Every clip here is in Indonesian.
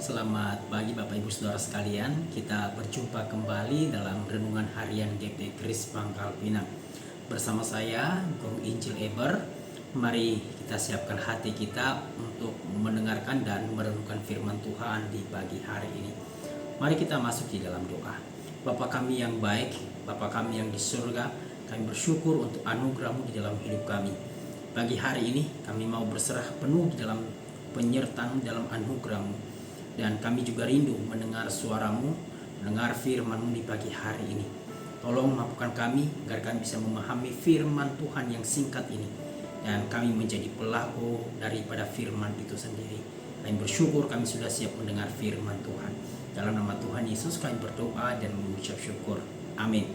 selamat pagi Bapak Ibu Saudara sekalian. Kita berjumpa kembali dalam Renungan Harian GP Kris Pangkal Pinang. Bersama saya, Gong Injil Eber. Mari kita siapkan hati kita untuk mendengarkan dan merenungkan firman Tuhan di pagi hari ini. Mari kita masuk di dalam doa. Bapa kami yang baik, Bapa kami yang di surga, kami bersyukur untuk anugerah-Mu di dalam hidup kami. Pagi hari ini kami mau berserah penuh di dalam penyertaan dalam anugerah-Mu, dan kami juga rindu mendengar suara-Mu, mendengar firman-Mu di pagi hari ini. Tolong mampukan kami agar kami bisa memahami firman Tuhan yang singkat ini, dan kami menjadi pelaku daripada firman itu sendiri. Kami bersyukur kami sudah siap mendengar firman Tuhan. Dalam nama Tuhan Yesus kami berdoa dan mengucap syukur. Amin.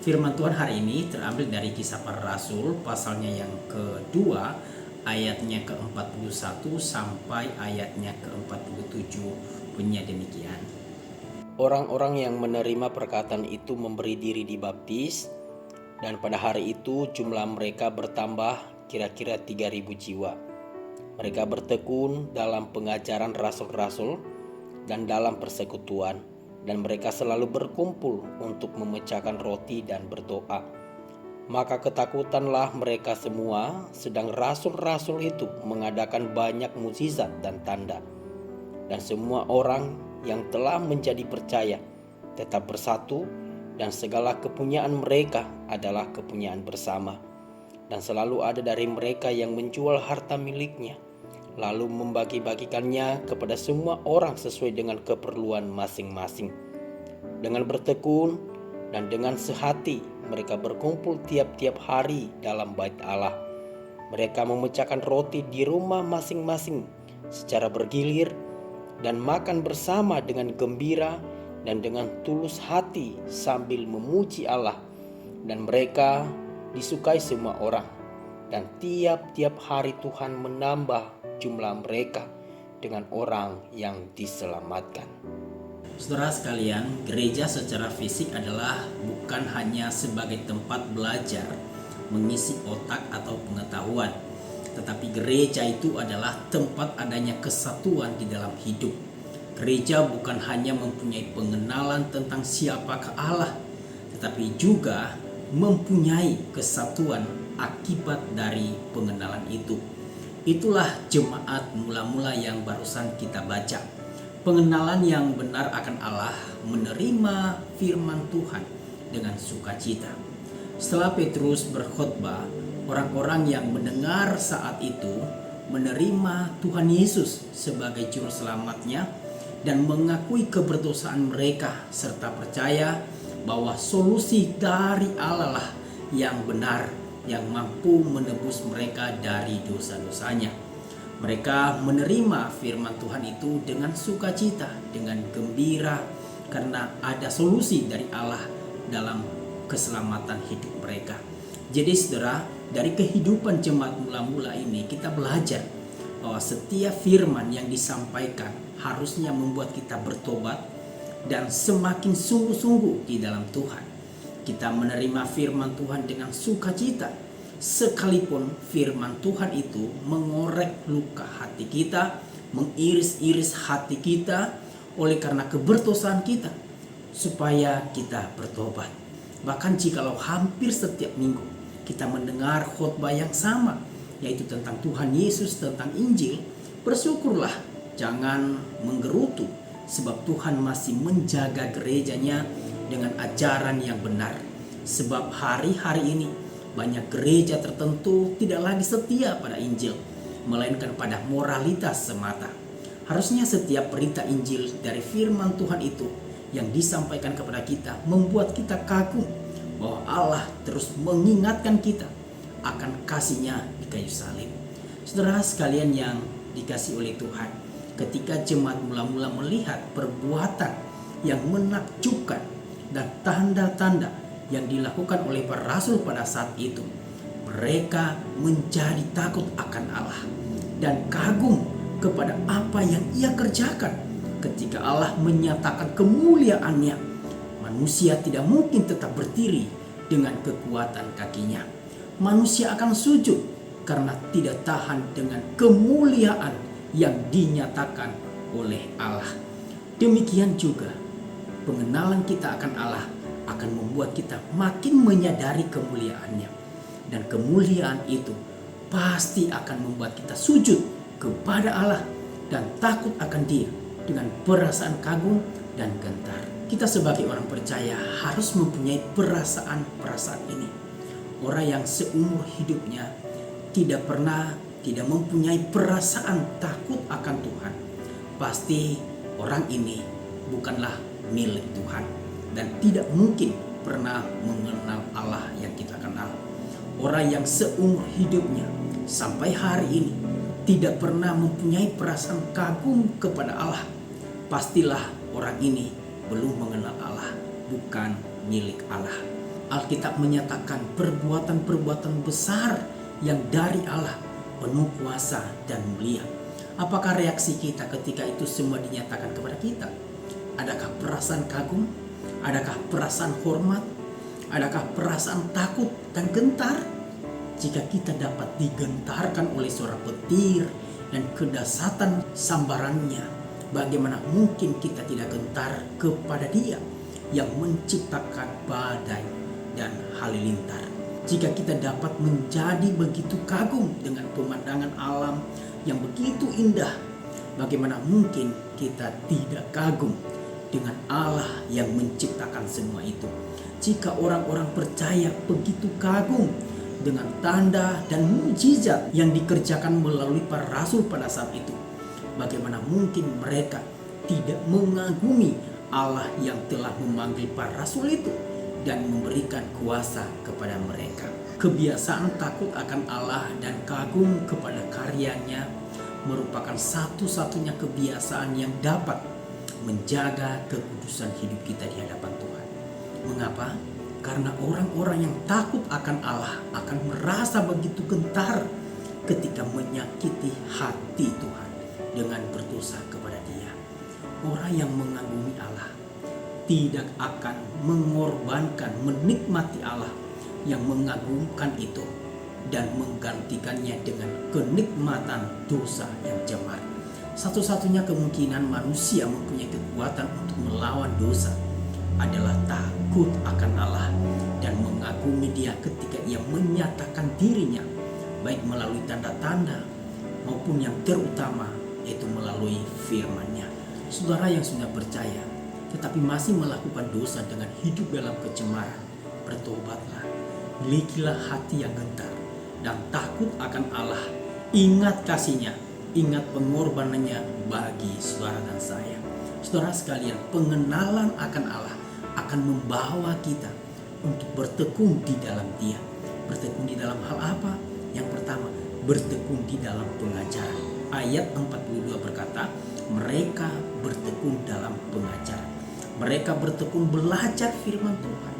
Firman Tuhan hari ini terambil dari Kisah Para Rasul pasalnya yang kedua, ayatnya ke-41 sampai ayatnya ke-47, bunyinya demikian. Orang-orang yang menerima perkataan itu memberi diri dibaptis, dan pada hari itu jumlah mereka bertambah kira-kira 3.000 jiwa. Mereka bertekun dalam pengajaran rasul-rasul dan dalam persekutuan, dan mereka selalu berkumpul untuk memecahkan roti dan berdoa. Maka ketakutanlah mereka semua, sedang rasul-rasul itu mengadakan banyak mukjizat dan tanda. Dan semua orang yang telah menjadi percaya tetap bersatu, dan segala kepunyaan mereka adalah kepunyaan bersama. Dan selalu ada dari mereka yang menjual harta miliknya, lalu membagi-bagikannya kepada semua orang sesuai dengan keperluan masing-masing. Dengan bertekun dan dengan sehati mereka berkumpul tiap-tiap hari dalam bait Allah. Mereka memecahkan roti di rumah masing-masing secara bergilir dan makan bersama dengan gembira dan dengan tulus hati sambil memuji Allah. Dan mereka disukai semua orang, dan tiap-tiap hari Tuhan menambah jumlah mereka dengan orang yang diselamatkan. Saudara sekalian, gereja secara fisik adalah bukan hanya sebagai tempat belajar, mengisi otak atau pengetahuan, tetapi gereja itu adalah tempat adanya kesatuan di dalam hidup. Gereja bukan hanya mempunyai pengenalan tentang siapakah Allah, tetapi juga mempunyai kesatuan akibat dari pengenalan itu. Itulah jemaat mula-mula yang barusan kita baca. Pengenalan yang benar akan Allah, menerima firman Tuhan dengan sukacita. Setelah Petrus berkhotbah, orang-orang yang mendengar saat itu menerima Tuhan Yesus sebagai juru selamatnya dan mengakui keberdosaan mereka, serta percaya bahwa solusi dari Allah lah yang benar, yang mampu menebus mereka dari dosa-dosanya. Mereka menerima firman Tuhan itu dengan sukacita, dengan gembira, karena ada solusi dari Allah dalam keselamatan hidup mereka. Jadi saudara, dari kehidupan jemaat mula-mula ini kita belajar bahwa setiap firman yang disampaikan harusnya membuat kita bertobat dan semakin sungguh-sungguh di dalam Tuhan. Kita menerima firman Tuhan dengan sukacita, sekalipun firman Tuhan itu mengorek luka hati kita, mengiris-iris hati kita oleh karena keberdosaan kita, supaya kita bertobat. Bahkan jikalau hampir setiap minggu kita mendengar khotbah yang sama, yaitu tentang Tuhan Yesus, tentang Injil, bersyukurlah, jangan menggerutu, sebab Tuhan masih menjaga gerejanya dengan ajaran yang benar. Sebab hari-hari ini banyak gereja tertentu tidak lagi setia pada Injil, melainkan pada moralitas semata. Harusnya setiap berita Injil dari firman Tuhan itu yang disampaikan kepada kita membuat kita kagum bahwa Allah terus mengingatkan kita akan kasih-Nya di kayu salib. Saudara sekalian yang dikasihi oleh Tuhan, ketika jemaat mula-mula melihat perbuatan yang menakjubkan dan tanda-tanda yang dilakukan oleh para rasul pada saat itu, mereka menjadi takut akan Allah dan kagum kepada apa yang Ia kerjakan. Ketika Allah menyatakan kemuliaan-Nya, manusia tidak mungkin tetap berdiri dengan kekuatan kakinya. Manusia akan sujud karena tidak tahan dengan kemuliaan yang dinyatakan oleh Allah. Demikian juga pengenalan kita akan Allah akan membuat kita makin menyadari kemuliaannya. Dan kemuliaan itu pasti akan membuat kita sujud kepada Allah dan takut akan Dia dengan perasaan kagum dan gentar. Kita sebagai orang percaya harus mempunyai perasaan-perasaan ini. Orang yang seumur hidupnya tidak mempunyai perasaan takut akan Tuhan, pasti orang ini bukanlah milik Tuhan dan tidak mungkin pernah mengenal Allah yang kita kenal. Orang yang seumur hidupnya sampai hari ini tidak pernah mempunyai perasaan kagum kepada Allah, pastilah orang ini belum mengenal Allah, bukan milik Allah. Alkitab menyatakan perbuatan-perbuatan besar yang dari Allah, penuh kuasa dan mulia. Apakah reaksi kita ketika itu semua dinyatakan kepada kita? Adakah perasaan kagum? Adakah perasaan hormat? Adakah perasaan takut dan gentar? Jika kita dapat digentarkan oleh suara petir dan kedahsyatan sambarannya, bagaimana mungkin kita tidak gentar kepada Dia yang menciptakan badai dan halilintar? Jika kita dapat menjadi begitu kagum dengan pemandangan alam yang begitu indah, bagaimana mungkin kita tidak kagum dengan Allah yang menciptakan semua itu? Jika orang-orang percaya begitu kagum dengan tanda dan mukjizat yang dikerjakan melalui para rasul pada saat itu, bagaimana mungkin mereka tidak mengagumi Allah yang telah memanggil para rasul itu dan memberikan kuasa kepada mereka? Kebiasaan takut akan Allah dan kagum kepada karyanya merupakan satu-satunya kebiasaan yang dapat menjaga kekudusan hidup kita di hadapan Tuhan. Mengapa? Karena orang-orang yang takut akan Allah akan merasa begitu gentar ketika menyakiti hati Tuhan dengan berdosa kepada Dia. Orang yang mengagumi Allah tidak akan mengorbankan, menikmati Allah yang mengagumkan itu dan menggantikannya dengan kenikmatan dosa yang jemar. Satu-satunya kemungkinan manusia mempunyai kekuatan untuk melawan dosa adalah takut akan Allah dan mengagumi Dia ketika Ia menyatakan dirinya, baik melalui tanda-tanda maupun yang terutama yaitu melalui firman-Nya. Saudara yang sudah percaya tetapi masih melakukan dosa dengan hidup dalam kecemaran, bertobatlah, milikilah hati yang gentar dan takut akan Allah. Ingat kasih-Nya, ingat pengorbanannya bagi saudara dan saya. Saudara sekalian, pengenalan akan Allah akan membawa kita untuk bertekun di dalam Dia. Bertekun di dalam hal apa? Yang pertama, bertekun di dalam pengajaran. Ayat 42 berkata, mereka bertekun dalam pengajaran. Mereka bertekun belajar firman Tuhan.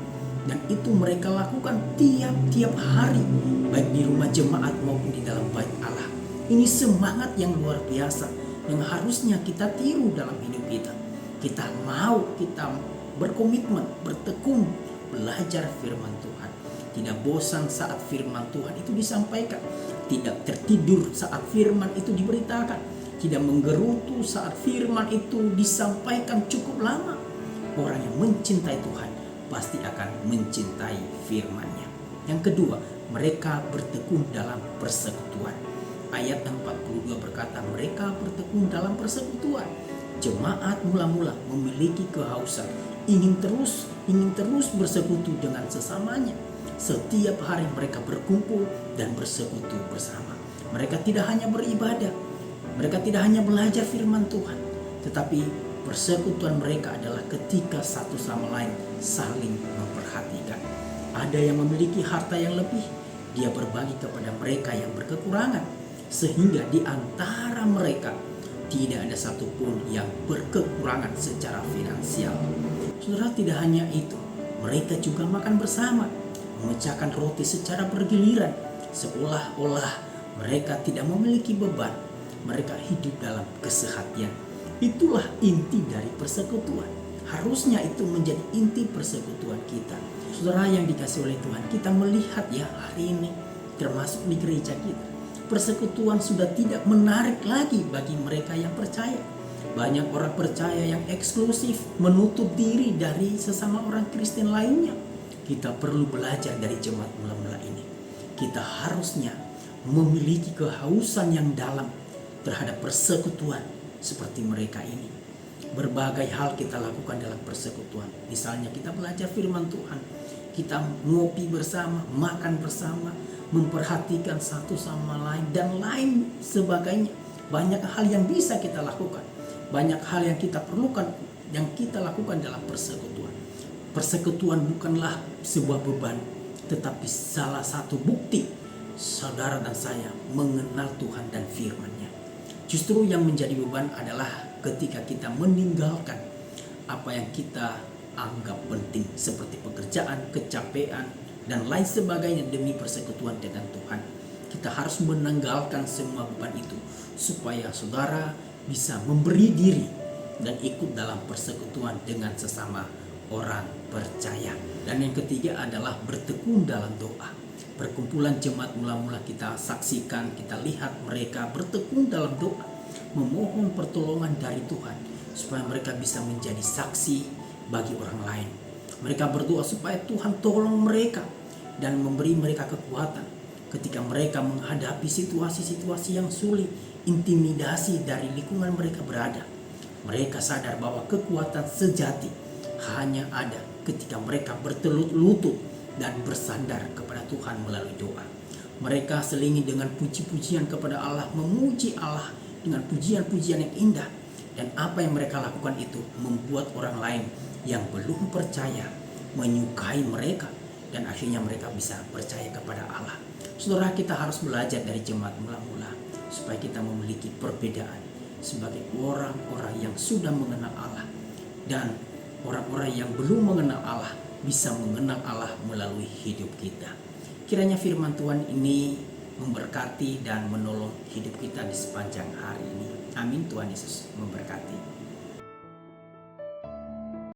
Dan itu mereka lakukan tiap-tiap hari, baik di rumah jemaat maupun di dalam bait Allah. Ini semangat yang luar biasa yang harusnya kita tiru dalam hidup kita. Kita berkomitmen, bertekun, belajar firman Tuhan. Tidak bosan saat firman Tuhan itu disampaikan. Tidak tertidur saat firman itu diberitakan. Tidak menggerutu saat firman itu disampaikan cukup lama. Orang yang mencintai Tuhan pasti akan mencintai firman-Nya. Yang kedua, mereka bertekun dalam persekutuan. Ayat 42 berkata, mereka bertekun dalam persekutuan. Jemaat mula-mula memiliki kehausan, ingin terus bersekutu dengan sesamanya. Setiap hari mereka berkumpul dan bersekutu bersama. Mereka tidak hanya beribadah, mereka tidak hanya belajar firman Tuhan, tetapi persekutuan mereka adalah ketika satu sama lain saling memperhatikan. Ada yang memiliki harta yang lebih, dia berbagi kepada mereka yang berkekurangan, sehingga di antara mereka tidak ada satupun yang berkekurangan secara finansial. Saudara, tidak hanya itu, mereka juga makan bersama, memecahkan roti secara bergiliran, seolah-olah mereka tidak memiliki beban. Mereka hidup dalam kesehatian. Itulah inti dari persekutuan. Harusnya itu menjadi inti persekutuan kita. Saudara yang dikasihi oleh Tuhan, kita melihat ya hari ini, termasuk di gereja kita, persekutuan sudah tidak menarik lagi bagi mereka yang percaya. Banyak orang percaya yang eksklusif, menutup diri dari sesama orang Kristen lainnya. Kita perlu belajar dari jemaat mula-mula ini. Kita harusnya memiliki kehausan yang dalam terhadap persekutuan seperti mereka ini. Berbagai hal kita lakukan dalam persekutuan. Misalnya kita belajar firman Tuhan, kita ngopi bersama, makan bersama, memperhatikan satu sama lain, dan lain sebagainya. Banyak hal yang bisa kita lakukan. Banyak hal yang kita perlukan, yang kita lakukan dalam persekutuan. Persekutuan bukanlah sebuah beban, tetapi salah satu bukti saudara dan saya mengenal Tuhan dan firman-Nya. Justru yang menjadi beban adalah ketika kita meninggalkan apa yang kita anggap penting, seperti pekerjaan, kecapean, dan lain sebagainya demi persekutuan dengan Tuhan. Kita harus menanggalkan semua beban itu supaya saudara bisa memberi diri dan ikut dalam persekutuan dengan sesama orang percaya. Dan yang ketiga adalah bertekun dalam doa. Perkumpulan jemaat mula-mula kita saksikan, kita lihat mereka bertekun dalam doa, memohon pertolongan dari Tuhan supaya mereka bisa menjadi saksi bagi orang lain. Mereka berdoa supaya Tuhan tolong mereka dan memberi mereka kekuatan ketika mereka menghadapi situasi-situasi yang sulit, intimidasi dari lingkungan mereka berada. Mereka sadar bahwa kekuatan sejati hanya ada ketika mereka bertelut lutut dan bersandar kepada Tuhan melalui doa. Mereka selingi dengan puji-pujian kepada Allah, memuji Allah dengan pujian-pujian yang indah. Dan apa yang mereka lakukan itu membuat orang lain yang belum percaya menyukai mereka, dan akhirnya mereka bisa percaya kepada Allah. Saudara, kita harus belajar dari jemaat mula-mula supaya kita memiliki perbedaan sebagai orang-orang yang sudah mengenal Allah, dan orang-orang yang belum mengenal Allah bisa mengenal Allah melalui hidup kita. Kiranya firman Tuhan ini memberkati dan menolong hidup kita di sepanjang hari ini. Amin. Tuhan Yesus memberkati.